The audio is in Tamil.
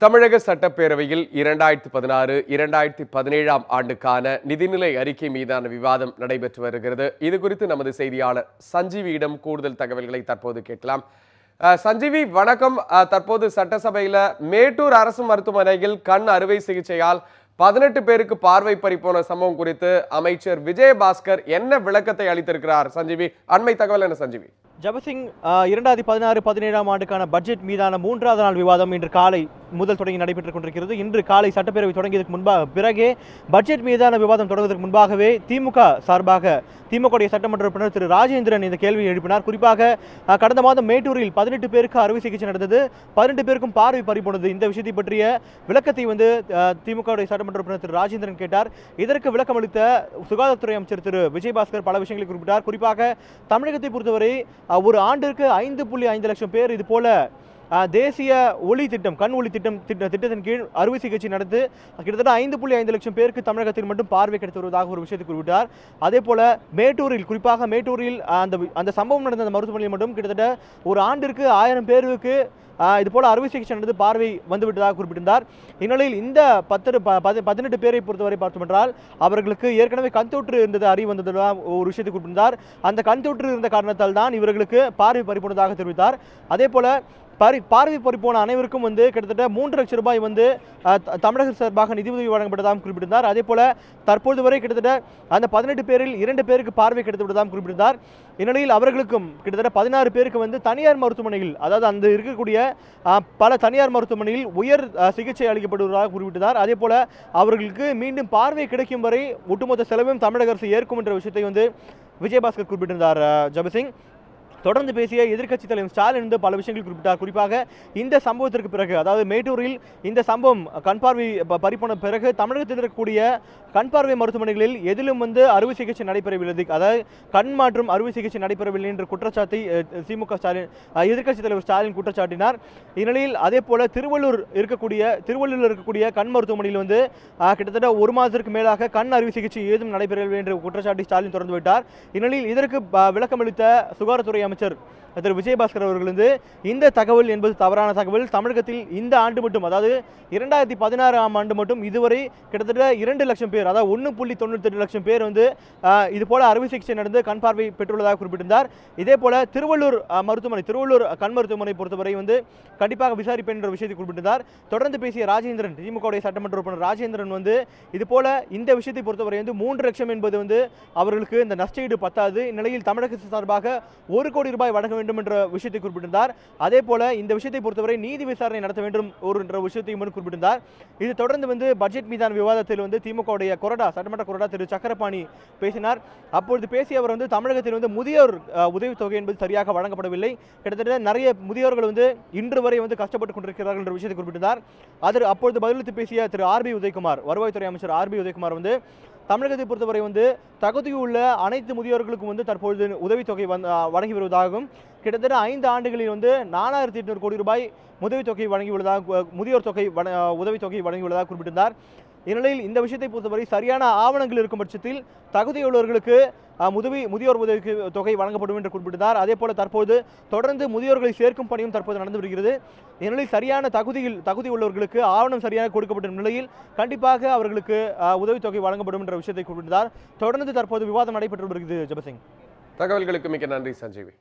தமிழக சட்டப்பேரவையில் 2016-2017 ஆண்டுக்கான நிதிநிலை அறிக்கை மீதான விவாதம் நடைபெற்று வருகிறது. இது குறித்து நமது செய்தியாளர் சஞ்சீவியிடம் கூடுதல் தகவல்களை தற்போது கேட்கலாம். சஞ்சீவி, வணக்கம். தற்போது சட்டசபையில் மேட்டூர் அரசு மருத்துவமனையில் கண் அறுவை சிகிச்சையால் 18 பேருக்கு பார்வை பறிப்போன சம்பவம் குறித்து அமைச்சர் விஜயபாஸ்கர் என்ன விளக்கத்தை அளித்திருக்கிறார்? சஞ்சீவி, அண்மை தகவல் என்ன சஞ்சீவி? ஜபசிங், 2016-17 ஆண்டுக்கான பட்ஜெட் மீதான 3வது நாள் விவாதம் இன்று காலை முதல் தொடங்கி நடைபெற்றுக் கொண்டிருக்கிறது. இன்று காலை சட்டப்பேரவை தொடங்கியதற்கு பிறகே பட்ஜெட் மீதான விவாதம் தொடங்குவதற்கு முன்பாகவே திமுக சார்பாக திமுக சட்டமன்ற உறுப்பினர் திரு ராஜேந்திரன் இந்த கேள்வியை எழுப்பினார். குறிப்பாக கடந்த மாதம் மேட்டூரில் 18 பேருக்கு அறுவை சிகிச்சை நடந்தது, 18 பேருக்கும் பார்வை பறிபோனது. இந்த விஷயத்தை பற்றிய விளக்கத்தை திமுக சட்டமன்ற உறுப்பினர் திரு ராஜேந்திரன் கேட்டார். இதற்கு விளக்கம் அளித்த சுகாதாரத்துறை அமைச்சர் திரு விஜயபாஸ்கர் பல விஷயங்களை குறிப்பிட்டார். குறிப்பாக தமிழகத்தை பொறுத்தவரை ஒரு ஆண்டிற்கு 5.5 லட்சம் பேர் இது போல தேசிய ஒளி திட்டம், கண் ஒளி திட்டத்தின் கீழ் அறுவை சிகிச்சை நடந்து கிட்டத்தட்ட 5.5 லட்சம் பேருக்கு தமிழகத்தில் மட்டும் பார்வை கிடைத்து வருவதாக ஒரு விஷயத்தை குறிப்பிட்டார். அதே போல குறிப்பாக மேட்டூரில் அந்த சம்பவம் நடந்த அந்த மருத்துவமனையில் மட்டும் கிட்டத்தட்ட ஒரு ஆண்டிற்கு 1000 பேருக்கு இது போல அறுவை சிகிச்சை நடந்து பார்வை வந்துவிட்டதாக குறிப்பிட்டிருந்தார். இந்நிலையில் இந்த 18 பேரை பொறுத்தவரை பார்த்தோம் என்றால் அவர்களுக்கு ஏற்கனவே கண் தொற்று இருந்தது அறிவு வந்ததுதான் ஒரு விஷயத்தை குறிப்பிட்டிருந்தார். அந்த கண் தொற்று இருந்த காரணத்தால் தான் இவர்களுக்கு பார்வை பறிபோனதாக தெரிவித்தார். அதே போல பார்வை பறிப்போன அனைவருக்கும் கிட்டத்தட்ட 3 லட்சம் ரூபாய் தமிழக சார்பாக நிதியுதவி வழங்கப்பட்டதாகவும் குறிப்பிட்டிருந்தார். அதே போல தற்போது வரை கிட்டத்தட்ட அந்த 18 பேரில் 2 பேருக்கு பார்வை கிடைத்துவிட்டதாகவும் குறிப்பிட்டிருந்தார். இந்நிலையில் அவர்களுக்கும் கிட்டத்தட்ட 16 பேருக்கு தனியார் மருத்துவமனையில், அதாவது அந்த இருக்கக்கூடிய பல தனியார் மருத்துவமனையில் உயர் சிகிச்சை அளிக்கப்படுவதாக குறிப்பிட்டார். அதே போல அவர்களுக்கு மீண்டும் பார்வை கிடைக்கும் வரை ஒட்டுமொத்த செலவையும் தமிழக அரசு ஏற்கும் என்ற விஷயத்தை விஜயபாஸ்கர் குறிப்பிட்டிருந்தார். ஜபசிங், தொடர்ந்து பேசிய எதிர்க்கட்சித் தலைவர் ஸ்டாலின் பல விஷயங்கள் குறிப்பிட்டார். குறிப்பாக இந்த சம்பவத்திற்கு பிறகு, அதாவது மேட்டூரில் இந்த சம்பவம் கண் பார்வை பறிப்போன பிறகு தமிழகத்தில் இருக்கக்கூடிய கண் பார்வை மருத்துவமனைகளில் எதிலும் அறுவை சிகிச்சை நடைபெறவில்லை, அதாவது கண் மாற்றும் அறுவை சிகிச்சை நடைபெறவில்லை என்ற குற்றச்சாட்டை திமுக ஸ்டாலின் எதிர்க்கட்சித் தலைவர் ஸ்டாலின் குற்றச்சாட்டினார். இந்நிலையில் அதே போல திருவள்ளூரில் இருக்கக்கூடிய கண் மருத்துவமனையில் கிட்டத்தட்ட ஒரு மாதத்திற்கு மேலாக கண் அறுவை சிகிச்சை ஏதும் நடைபெறவில்லை என்ற குற்றச்சாட்டை ஸ்டாலின் தொடர்ந்து விட்டார். இந்நிலையில் இதற்கு விளக்கம் அளித்த சுகாதாரத்துறை அமைச்சர் திரு விஜயபாஸ்கர் அவர்கள் இந்த தகவல் என்பது தவறான தகவல். தமிழகத்தில் இந்த ஆண்டு மட்டும், அதாவது 2016 ஆண்டு மட்டும் இதுவரை கிட்டத்தட்ட 2 லட்சம் பேர், அதாவது 1.98 லட்சம் பேர் இது போல அறுவை சிகிச்சை நடந்து கண் பார்வை பெற்றுள்ளதாக குறிப்பிட்டிருந்தார். இதே போல திருவள்ளூர் கண் மருத்துவமனை பொறுத்தவரை கண்டிப்பாக விசாரிப்பேன் என்ற விஷயத்தை குறிப்பிட்டிருந்தார். தொடர்ந்து பேசிய ராஜேந்திரன், திமுக சட்டமன்ற உறுப்பினர் ராஜேந்திரன் இது போல இந்த விஷயத்தை பொறுத்தவரை 3 லட்சம் என்பது அவர்களுக்கு இந்த நஷ்டஈடு பத்தாது. இந்நிலையில் தமிழக சார்பாக 1 கோடி ரூபாய் வழங்க வேண்டும் என்ற விஷயத்தை குறிப்பிட்டிருந்தார். அதே போல இந்த விஷயத்தை பொறுத்தவரை நீதி விசாரணை நடத்த வேண்டும் என்ற விஷயத்தையும் குறிப்பிட்டிருந்தார். இது தொடர்ந்து பட்ஜெட் மீதான விவாதத்தில் திமுக சட்டமன்ற கொறடா திரு சக்கரபாணி பேசினார். அப்பொழுது பேசிய அவர் தமிழகத்தில் முதியோர் உதவித்தொகை என்பது சரியாக வழங்கப்படவில்லை, கிட்டத்தட்ட நிறைய முதியோர்கள் இன்று வரை கஷ்டப்பட்டுக் கொண்டிருக்கிறார்கள் என்ற விஷயத்தை குறிப்பிட்டார். அப்பொழுது பதிலளித்து பேசிய திரு ஆர் பி உதயகுமார், வருவாய்த்துறை அமைச்சர் ஆர் பி உதயகுமார் தமிழகத்தை பொறுத்தவரை தகுதியுள்ள அனைத்து முதியோர்களுக்கும் தற்பொழுது உதவித்தொகை வழங்கி வருவதாகவும், கிட்டத்தட்ட 5 ஆண்டுகளில் 4800 கோடி ரூபாய் உதவித்தொகை வழங்கியுள்ளதாக குறிப்பிட்டிருந்தார். இந்நிலையில் இந்த விஷயத்தை பொறுத்தவரை சரியான ஆவணங்கள் இருக்கும் பட்சத்தில் தகுதியுள்ளவர்களுக்கு முதியோர் உதவி தொகை வழங்கப்படும் என்று குறிப்பிட்டார். அதே போல தற்போது தொடர்ந்து முதியோர்களை சேர்க்கும் பணியும் தற்போது நடந்து வருகிறது. இந்நிலையில் சரியான தகுதி உள்ளவர்களுக்கு ஆவணம் சரியாக கொடுக்கப்பட்ட நிலையில் கண்டிப்பாக அவர்களுக்கு உதவித்தொகை வழங்கப்படும் என்ற விஷயத்தை குறிப்பிட்டார். தொடர்ந்து தற்போது விவாதம் நடைபெற்று வருகிறது. ஜபசிங், தகவல்களுக்கு மிக்க நன்றி சஞ்சீவி.